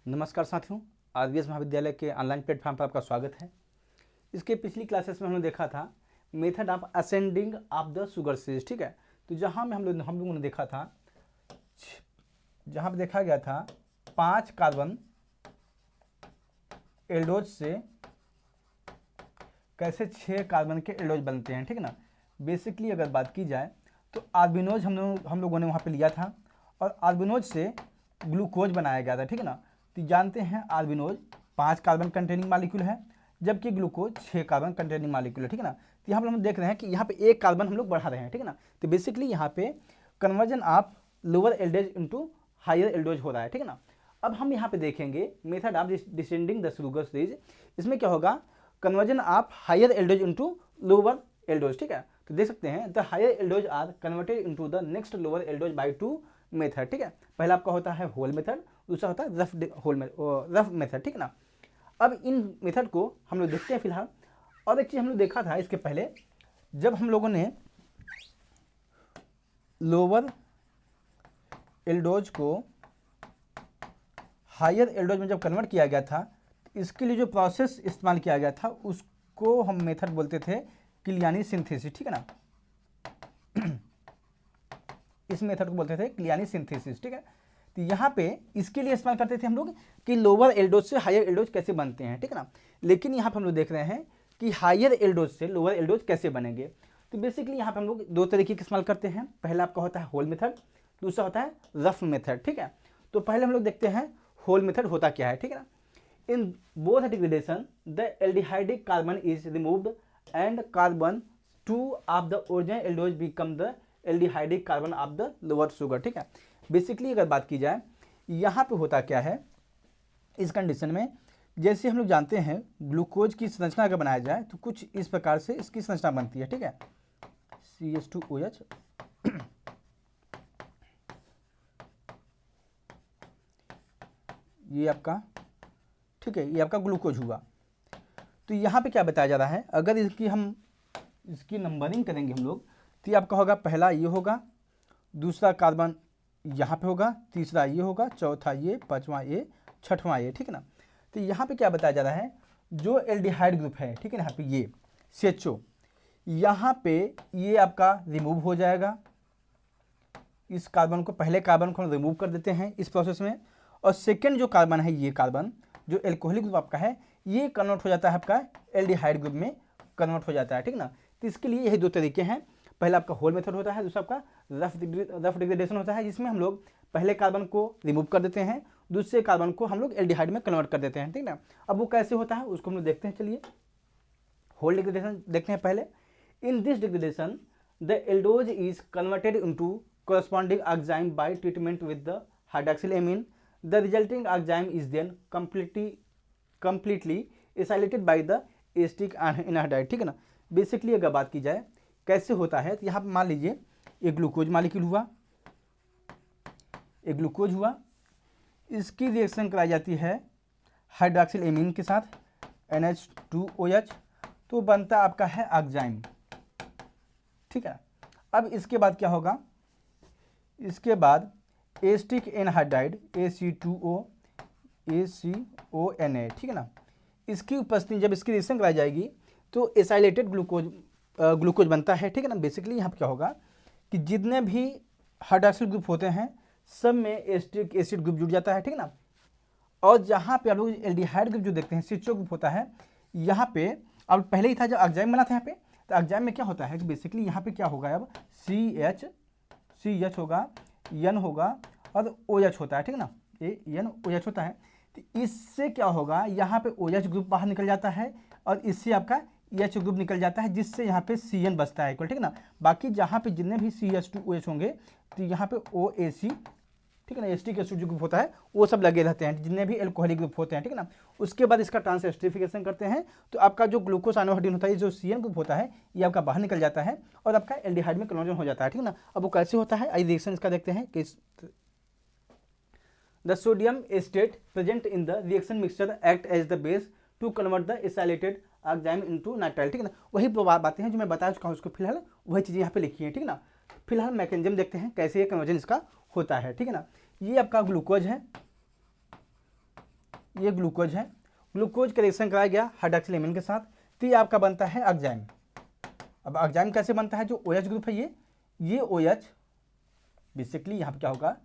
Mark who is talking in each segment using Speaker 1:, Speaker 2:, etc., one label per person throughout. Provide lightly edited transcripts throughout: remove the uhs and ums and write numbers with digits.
Speaker 1: नमस्कार साथियों, आरवीएस महाविद्यालय के ऑनलाइन प्लेटफॉर्म पर आपका स्वागत है। इसके पिछली क्लासेस में हमने देखा था method of ascending of the sugar series. ठीक है, तो जहाँ में हम लोगों ने देखा था, जहाँ पे देखा गया था 5 कार्बन एल्डोज से कैसे 6 कार्बन के एल्डोज बनते हैं। ठीक है ना। बेसिकली अगर बात की जाए तो आर्बिनोज हम लोगों ने वहाँ पे लिया था और आर्बिनोज से ग्लूकोज बनाया गया था। ठीक है ना। तो जानते हैं आर्बिनोज 5 कार्बन कंटेनिंग मालिक्यूल है, जबकि ग्लूकोज 6 कार्बन कंटेनिंग मालिक्यूल है। ठीक है ना। तो यहाँ पर हम देख रहे हैं कि यहाँ पे 1 कार्बन हम लोग बढ़ा रहे हैं। ठीक है ना। तो बेसिकली यहाँ पे conversion of lower aldoses into higher aldoses हो रहा है। ठीक है ना। अब हम यहाँ पे देखेंगे method of descending the sugar series. इसमें क्या होगा, conversion of higher aldose into lower aldose. ठीक है, तो देख सकते हैं the higher aldose are converted into the next lower aldose by 2 method. ठीक है, पहला आपका होता है होल मेथड, दूसरा होता है रफ मेथड। ठीक है ना। अब इन मेथड को हम लोग देखते हैं फिलहाल। और एक चीज हम लोग देखा था इसके पहले, जब हम लोगों ने लोअर एल्डोज को हायर एल्डोज में जब कन्वर्ट किया गया था, इसके लिए जो प्रोसेस इस्तेमाल किया गया था उसको हम मेथड बोलते थे क्लियानी सिंथेसिस। ठीक है ना। इस मेथड को बोलते थे क्लियानी सिंथेसिस। ठीक है, तो यहाँ पे इसके लिए इस्तेमाल करते थे हम लोग कि लोअर एल्डोज से हायर एल्डोज कैसे बनते हैं। ठीक है ना। लेकिन यहाँ पे हम लोग देख रहे हैं कि हायर एल्डोज से लोअर एल्डोज कैसे बनेंगे। तो बेसिकली यहाँ पे हम लोग 2 तरीके का इस्तेमाल करते हैं। पहला आपका होता है होल मेथड, दूसरा होता है रफ मेथड। ठीक है, तो पहले हम लोग देखते हैं होल मेथड होता क्या है। ठीक है ना। In both degradation the aldehydic carbon is removed and carbon 2 of the original aldose become the aldehydic carbon of the lower sugar. ठीक है, बेसिकली अगर बात की जाए यहाँ पे होता क्या है इस कंडीशन में, जैसे हम लोग जानते हैं ग्लूकोज की संरचना अगर बनाया जाए तो कुछ इस प्रकार से इसकी संरचना बनती है। ठीक है, CH2OH, ये आपका, ठीक है, ये आपका ग्लूकोज हुआ। तो यहाँ पे क्या बताया जा रहा है, अगर इसकी नंबरिंग करेंगे हम लोग तो ये आपका होगा, पहला ये होगा, दूसरा कार्बन यहाँ पे होगा, तीसरा ये होगा, चौथा ये, पांचवा ये, छठवां ये। ठीक है ना। तो यहाँ पे क्या बताया जा रहा है, जो एल्डिहाइड ग्रुप है, ठीक है ना, यहाँ पे ये CHO, यहाँ पे ये आपका रिमूव हो जाएगा। इस कार्बन को, पहले कार्बन को हम रिमूव कर देते हैं इस प्रोसेस में, और सेकेंड जो कार्बन है, ये कार्बन जो एल्कोहलिक ग्रुप आपका है, ये कन्वर्ट हो जाता है आपका एल्डिहाइड ग्रुप में कन्वर्ट हो जाता है। ठीक ना। तो इसके लिए यही 2 तरीके हैं, पहला आपका होल मेथड होता है, दूसरा आपका रफ डिग्रेडेशन होता है, जिसमें हम लोग पहले कार्बन को रिमूव कर देते हैं, दूसरे कार्बन को हम लोग एल्डिहाइड में कन्वर्ट कर देते हैं। ठीक ना। अब वो कैसे होता है उसको हम लोग देखते हैं। चलिए होल डिग्रेडेशन देखते हैं पहले। In this degradation the aldose is converted into corresponding enzyme by treatment with the hydroxylamine. The resulting enzyme is then completely acylated by the acetic anhydride. ठीक है ना। बेसिकली अगर बात की जाए कैसे होता है, तो यहाँ पर मान लीजिए एक ग्लूकोज मालिक्यूल हुआ, एक ग्लूकोज हुआ, इसकी रिएक्शन कराई जाती है हाइड्रोक्सिल के साथ NH2OH, तो बनता आपका है एंजाइम। ठीक है, अब इसके बाद क्या होगा, इसके बाद एसिटिक एनहाइड्राइड ACONA, ठीक है ना, इसकी उपस्थिति जब इसकी रिएक्शन कराई जाएगी तो एसाइलेटेड ग्लूकोज बनता है। ठीक है ना। बेसिकली यहाँ पर क्या होगा कि जितने भी हाइड्रोक्सिल ग्रुप होते हैं सब में एसिटिक एसिड ग्रुप जुड़ जाता है। ठीक है ना। और जहाँ पे आप लोग एल्डिहाइड ग्रुप जो देखते हैं CHO ग्रुप होता है, यहाँ पे अब पहले ही था जब एंजाइम बना था यहाँ पे, तो एंजाइम में क्या होता है कि बेसिकली यहाँ पे क्या होगा, अब CH होगा, N होगा और OH होता है। ठीक है ना, NOH होता है। तो इससे क्या होगा, यहाँ पे OH ग्रुप बाहर निकल जाता है और इससे आपका H ग्रुप निकल जाता है, जिससे यहाँ पे CN बचता है इक्वल। ठीक है ना। बाकी जहाँ पे जितने भी CH2OH होंगे तो यहाँ पे OAC, ठीक है ना, एसिटिक एसिड जो ग्रुप होता है वो सब लगे रहते हैं, जितने भी एल्कोहलिक ग्रुप होते हैं। ठीक है ना। उसके बाद इसका ट्रांसएस्टरिफिकेशन करते हैं तो आपका जो ग्लूकोज आइनोहाइड्रीन होता है, जो CN ग्रुप होता है, ये आपका बाहर निकल जाता है और आपका एल्डिहाइड में कन्वर्जन हो जाता है। ठीक है ना। अब वो कैसे होता है, आइए रिएक्शन इसका देखते हैं कि the sodium acetate present in the reaction mixture act as the base to convert the acylated enzyme into nitrile. ठीक है ना। वही बातें हैं जो मैं बता चुका हूँ, उसको फिलहाल वही चीज़ें यहाँ पे लिखी हैं। ठीक है ना। फिलहाल मैकेनिज्म देखते हैं कैसे ये कन्वर्जन इसका होता है। ठीक है ना। ये आपका ग्लूकोज है, ये ग्लूकोज है, ग्लूकोज का रिएक्शन कराया गया हाइड्रोक्सिल एमीन के साथ, तो ये आपका बनता है एंजाइम। अब एंजाइम कैसे बनता है, जो OH ग्रुप है ये OH बेसिकली यहाँ पे क्या होगा,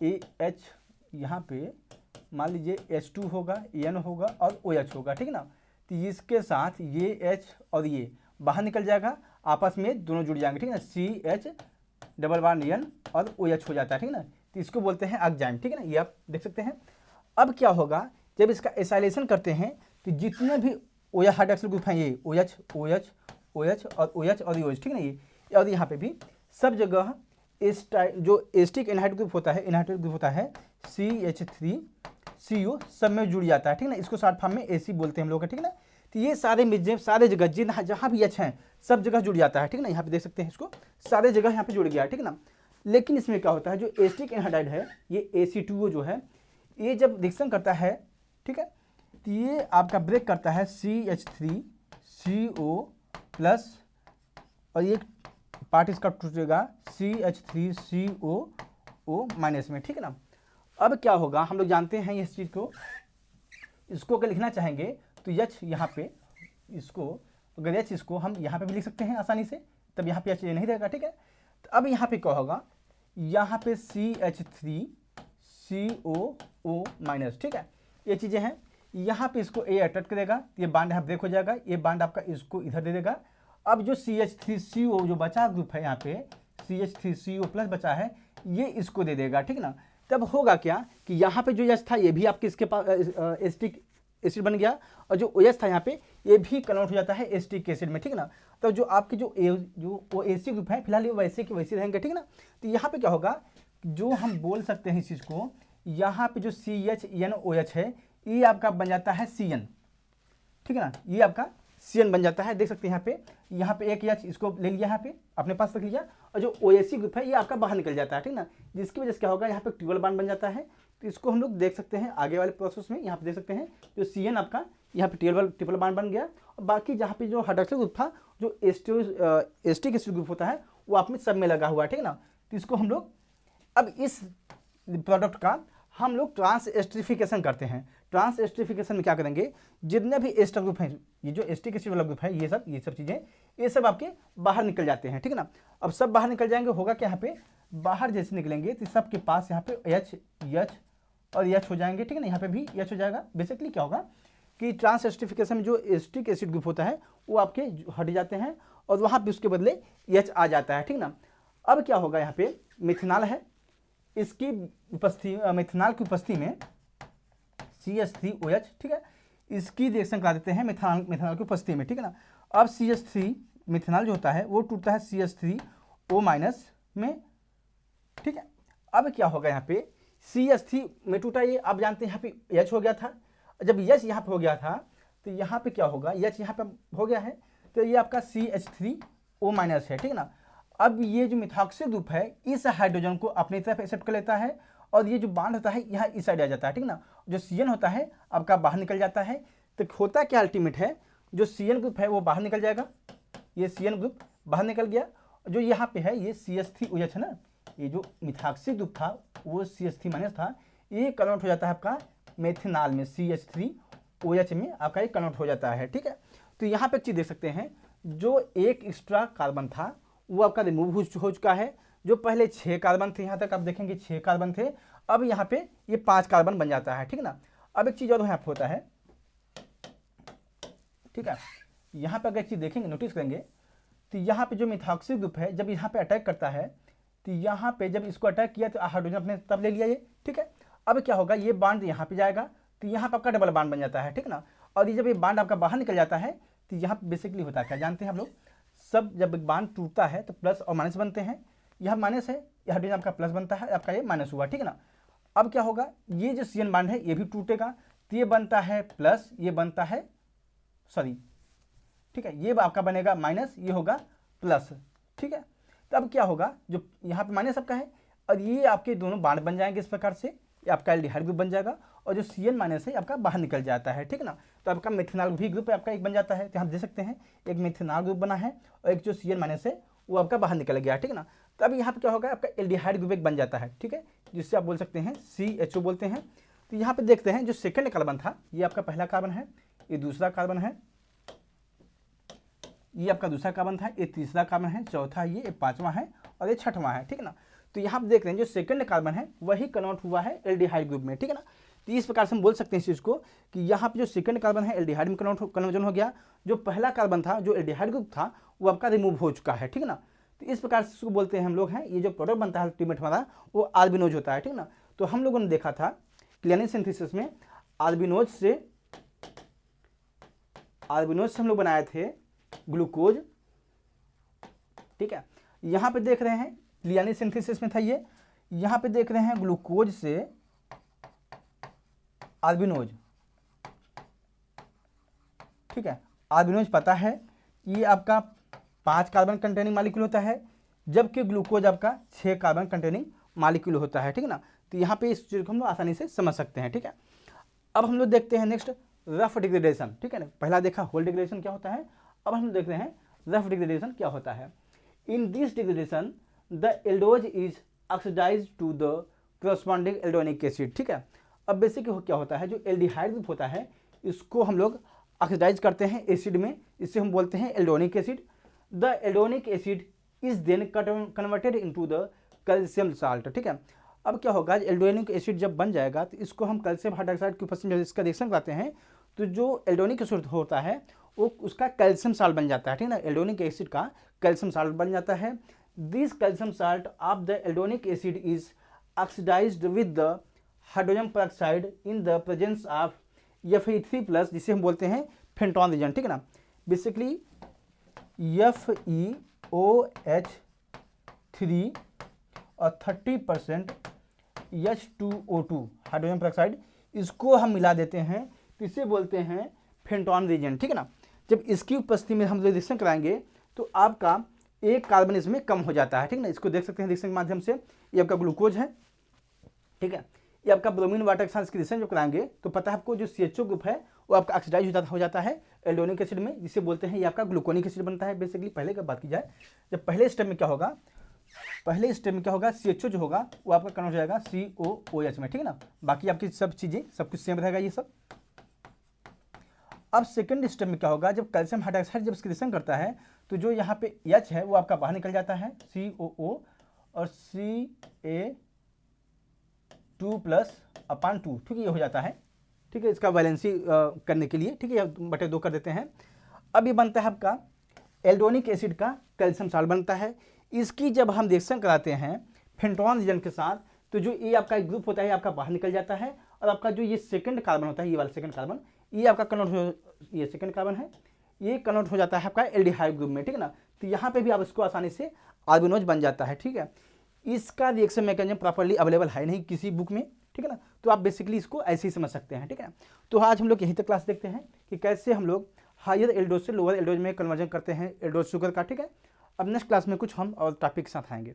Speaker 1: AH यहाँ पे मान लीजिए H2 होगा, N होगा और OH होगा, ठीक है ना। तो इसके साथ ये H और ये बाहर निकल जाएगा, आपस में दोनों जुड़ जाएंगे, ठीक है ना, CH डबल बॉन्ड N और OH हो जाता है, ठीक है ना। तो इसको बोलते हैं एंजाइम, ठीक है ना, ये आप देख सकते हैं। अब क्या होगा, जब इसका एसाइलेशन करते हैं तो जितने भी OH हाइड्रोक्सिल ग्रुप हैं, ये OH OH OH और OH और OH, ठीक है ना, ये और यहाँ पे भी सब जगह इस टाइप जो एस्टिक एनहाइड्राइड ग्रुप होता है, एनहाइड्राइड ग्रुप होता है CH3CO सब में जुड़ जाता है, ठीक है ना। इसको शॉर्ट फॉर्म में AC बोलते हैं हम लोग, ठीक है ना। तो ये सारे जगह जहाँ भी H हैं सब जगह जुड़ जाता है, ठीक है ना। यहाँ पे देख सकते हैं इसको, सारे जगह यहाँ पे जुड़ गया है, ठीक है ना। लेकिन इसमें क्या होता है, जो एस्टिक एनहाइड्राइड है ये AC2O जो है, ये जब रिएक्शन करता है, ठीक है, तो ये आपका ब्रेक करता है CH3CO प्लस और ये पार्ट इसका टूटेगा CH3CO माइनस में, ठीक है ना। अब क्या होगा, हम लोग जानते हैं इस चीज़ को, इसको अगर लिखना चाहेंगे तो H यहाँ पे इसको अगर H इसको हम यहाँ पे भी लिख सकते हैं आसानी से, तब यहाँ पे H नहीं रहेगा, ठीक है। तो अब यहाँ पे क्या होगा, यहाँ पे CH3CO माइनस, ठीक है, ये चीज़ें हैं। यहाँ पे इसको A अटैच करेगा, ये बांड यहाँ ब्रेक हो जाएगा, ये बांड आपका इसको इधर दे देगा। अब जो CH3CO जो बचा ग्रुप है यहाँ पे CH3CO प्लस बचा है, ये इसको दे देगा, ठीक है ना। तब होगा क्या कि यहाँ पे जो H था ये भी आपके इसके पास एस्टिक एसिड बन गया, और जो OH था यहाँ पे ये भी कन्वर्ट हो जाता है एस्टिक एसिड में, ठीक है ना। तो जो आपके जो AC ग्रुप है फिलहाल ये वैसे के वैसे रहेंगे, ठीक है ना। तो यहाँ पे क्या होगा, जो हम बोल सकते हैं इस चीज़ को, यहाँ पे जो CHNOH है ये आपका बन जाता है CN, ठीक है ना, ये आपका CN बन जाता है। देख सकते हैं यहाँ पे एक H इसको ले लिया, यहाँ पे अपने पास रख लिया, और जो OAC ग्रुप है ये आपका बाहर निकल जाता है, ठीक ना। जिसकी वजह से क्या होगा, यहाँ पे ट्रिपल बॉन्ड बन जाता है। तो इसको हम लोग देख सकते हैं आगे वाले प्रोसेस में, यहाँ पे देख सकते हैं जो CN आपका यहाँ पे ट्रिपल बॉन्ड बन गया, और बाकी जहाँ पे जो हाइड्रोक्सिल ग्रुप था, जो एस्टिक एसिड ग्रुप होता है वो आप में सब में लगा हुआ है, ठीक है ना। तो इसको हम लोग अब इस प्रोडक्ट का हम लोग ट्रांस एस्टरिफिकेशन करते हैं। ट्रांस एस्टरिफिकेशन में क्या करेंगे, जितने भी एस्टर ग्रुप हैं, ये जो एस्टिक एसिड वाला ग्रुप है, ये सब चीज़ें ये सब आपके बाहर निकल जाते हैं, ठीक है ना। अब सब बाहर निकल जाएंगे, होगा क्या, यहाँ पे बाहर जैसे निकलेंगे तो सबके पास यहाँ पे H और H हो जाएंगे, ठीक है ना। यहाँ पे भी H हो जाएगा। बेसिकली क्या होगा कि ट्रांस एस्टरिफिकेशन में जो एस्टिक एसिड ग्रुप होता है वो आपके हट जाते हैं, और वहाँ पे उसके बदले H आ जाता है, ठीक ना। अब क्या होगा, यहाँ पे मिथेनॉल है, इसकी उपस्थिति मिथेनॉल की उपस्थिति में CH3OH, ठीक है, इसकी रिएक्शन करा देते हैं मिथेनॉल की उपस्थिति में, ठीक है ना। अब CH3 मिथेनॉल जो होता है वो टूटता है CH3O माइनस में, ठीक है। अब क्या होगा, यहाँ पे CH3 में टूटा, ये आप जानते हैं यहाँ पे H हो गया था। जब H यहाँ पे हो गया था तो यहाँ पे क्या होगा, H यहाँ पे हो गया है, तो ये आपका CH3O माइनस है, ठीक है ना। अब ये जो मिथॉक्सिल ग्रुप है इस हाइड्रोजन को अपनी तरफ एक्सेप्ट कर लेता है, और ये जो बांड होता है यहाँ इस साइड आ जाता है, ठीक ना। जो CN होता है आपका बाहर निकल जाता है। तो होता क्या अल्टीमेट है, जो CN ग्रुप है वो बाहर निकल जाएगा, ये CN ग्रुप बाहर निकल गया। जो यहाँ पे है ये CH3OH है ना, ये जो मिथॉक्सिल ग्रुप था वो CH3 माइनस था, ये कन्वर्ट हो जाता है आपका मेथेनॉल में, CH3OH में आपका ये कन्वर्ट हो जाता है, ठीक है। तो यहाँ पे एक चीज़ देख सकते हैं, जो एक एक्स्ट्रा कार्बन था वो आपका रिमूव हो चुका है। जो पहले 6 कार्बन थे, यहाँ तक आप देखेंगे 6 कार्बन थे, अब यहाँ पे ये 5 कार्बन बन जाता है, ठीक है ना। अब एक चीज़ और यहाँ पे होता है, ठीक है, यहाँ पे अगर एक चीज़ देखेंगे, नोटिस करेंगे, तो यहाँ पे जो मिथॉक्सिल ग्रुप है जब यहाँ पे अटैक करता है, तो यहाँ पे जब इसको अटैक किया तो हाइड्रोजन अपने तब ले लिया ये, ठीक है। अब क्या होगा, ये बांड यहाँ पे जाएगा तो यहाँ पे आपका डबल बांड बन जाता है, ठीक ना। और ये जब ये बांड आपका बाहर निकल जाता है तो यहाँ पे बेसिकली होता है क्या, जानते हैं हम लोग सब, जब एक बांड टूटता है तो प्लस और माइनस बनते हैं। यह माइनस है, यह हाइड्रोजन आपका प्लस बनता है, आपका ये माइनस हुआ, ठीक है ना। अब क्या होगा, ये जो CN बांड है ये भी टूटेगा, तो ये बनता है प्लस, ये बनता है सॉरी, ठीक है, ये आपका बनेगा माइनस, ये होगा प्लस, ठीक है। तो अब क्या होगा, जो यहाँ पे माइनस आपका है और ये आपके दोनों बांड बन जाएंगे इस प्रकार से, ये आपका एल्डिहाइड ग्रुप बन जाएगा, और जो CN माइनस है आपका बाहर निकल जाता है, ठीक ना। तो आपका मिथेनॉल भी ग्रुप आपका एक बन जाता है। तो हम देख सकते हैं एक मिथेनॉल ग्रुप बना है और एक जो CN माइनस है वो आपका बाहर निकल गया, ठीक ना। तो अब यहाँ पे क्या होगा, आपका एल्डिहाइड ग्रुप एक बन जाता है, ठीक है, जिससे आप बोल सकते हैं CHO बोलते हैं। तो यहाँ पे देखते हैं जो सेकंड कार्बन था ये आपका पहला कार्बन है, ये दूसरा कार्बन है, ये आपका दूसरा कार्बन था, ये तीसरा कार्बन है, चौथा ये पांचवा है और ये छठवां है, ठीक है ना। तो यहाँ पे देख रहे हैं जो सेकंड कार्बन है वही कन्वर्ट हुआ है एल्डिहाइड ग्रुप में, ठीक है ना। तो इस प्रकार से हम बोल सकते हैं इस चीज़ को कि यहाँ पे जो सेकंड कार्बन है एल्डिहाइड में कन्वर्जन हो गया, जो पहला कार्बन था जो एल्डिहाइड ग्रुप था वो आपका रिमूव हो चुका है, ठीक है ना। तो इस प्रकार से इसको बोलते हैं हम लोग हैं, ये जो प्रोडक्ट बनता है अल्टीमेट हमारा वो आल्बिनोज होता है, ठीक ना। तो हम लोगों ने देखा था क्लियरिंग सिंथेसिस में आल्बिनोज से हम लोग बनाए थे ग्लूकोज, ठीक है। यहाँ पे देख रहे हैं क्लियरिंग सिंथेसिस में था ये, यहाँ पे देख रहे हैं ग्लूकोज से आल्बिनोज, ठीक है। आल्बिनोज पता है ये आपका 5 कार्बन कंटेनिंग मॉलिक्यूल होता है, जबकि ग्लूकोज आपका 6 कार्बन कंटेनिंग मॉलिक्यूल होता है, ठीक है ना। तो यहाँ पे इस चीज़ को हम लोग आसानी से समझ सकते हैं, ठीक है। अब हम लोग देखते हैं नेक्स्ट रफ डिग्रेडेशन, ठीक है ना। पहला देखा होल डिग्रेडेशन क्या होता है, अब हम देख रहे हैं रफ डिग्रेडेशन क्या होता है। In this degradation the aldose is oxidised to the corresponding aldonic acid, ठीक है। अब बेसिक क्या होता है, जो एल्डिहाइड ग्रुप होता है इसको हम लोग ऑक्सीडाइज करते हैं एसिड में, इससे हम बोलते हैं aldonic acid. The aldonic acid is then converted into the calcium salt, ठीक है। अब क्या होगा, एल्डोनिक एसिड जब बन जाएगा तो इसको हम कैल्शियम हाइड्रोक्साइड के उपस्थिति में इसका रिएक्शन कराते हैं तो जो एल्डोनिक एसिड होता है वो उसका कैल्शियम साल्ट बन जाता है, ठीक है ना। एल्डोनिक एसिड का कैल्शियम साल्ट बन जाता है। This calcium salt of the aldonic acid is oxidised with the hydrogen peroxide in the presence of Fe3+, जिसे हम बोलते हैं फेंटॉन रीजन, ठीक है ना। बेसिकली FeOH3 और 30% H2O2 हाइड्रोजन पेरोक्साइड, इसको हम मिला देते हैं तो इसे बोलते हैं फेंटॉन रीजन, ठीक है ना। जब इसकी उपस्थिति में हम रिएक्शन कराएंगे तो आपका एक कार्बन इसमें कम हो जाता है, ठीक है ना। इसको देख सकते हैं रिएक्शन के माध्यम से, ये आपका ग्लूकोज है, ठीक है। ये आपका ब्रोमीन वाटर के साथ इसकी रिएक्शन जो कराएंगे तो पता है आपको जो CHO ग्रुप है वो आपका ऑक्सीडाइज हो जाता है एल्डोनिक एसिड में, जिसे बोलते हैं ये आपका ग्लूकोनिक एसिड बनता है। बेसिकली पहले की बात की जाए, जब पहले स्टेप में क्या होगा, CHO जो होगा वो आपका कन्वर्ट हो जाएगा COOH में, ठीक है ना। बाकी आपकी सब चीज़ें सब कुछ सेम रहेगा ये सब। अब सेकंड स्टेप में क्या होगा, जब कैल्शियम हाइड्रोक्साइड जब इसकी रिएक्शन करता है तो जो यहाँ पे H है वो आपका बाहर निकल जाता है, COO और Ca2+/2, ठीक है, ये हो जाता है, ठीक है, इसका वैलेंसी करने के लिए, ठीक है, 2/2 कर देते हैं। अब ये बनता है आपका एल्डोनिक एसिड का कैल्शियम साल्ट बनता है। इसकी जब हम रिएक्शन कराते हैं फेंटॉन रीजन के साथ तो जो ये आपका एक ग्रुप होता है आपका बाहर निकल जाता है और आपका जो ये सेकंड कार्बन होता है, ये वाला सेकंड कार्बन, ये आपका कन्वर्ट हो, ये सेकंड कार्बन है, ये कन्वर्ट हो जाता है आपका एल्डिहाइड ग्रुप में, ठीक है ना। तो यहाँ पे भी आप इसको आसानी से आल्बिनोज बन जाता है, ठीक है। इसका रिएक्शन मैकेनिज्म प्रॉपर्ली अवेलेबल है नहीं किसी बुक में, ठीक है ना। तो आप बेसिकली इसको ऐसे ही समझ सकते हैं, ठीक है। तो आज हम लोग यहीं तक क्लास देखते हैं कि कैसे हम लोग हायर एल्डोज से लोअर एल्डोज में कन्वर्जन करते हैं एल्डोज शुगर का, ठीक है। अब नेक्स्ट क्लास में कुछ हम और टॉपिक के साथ आएंगे।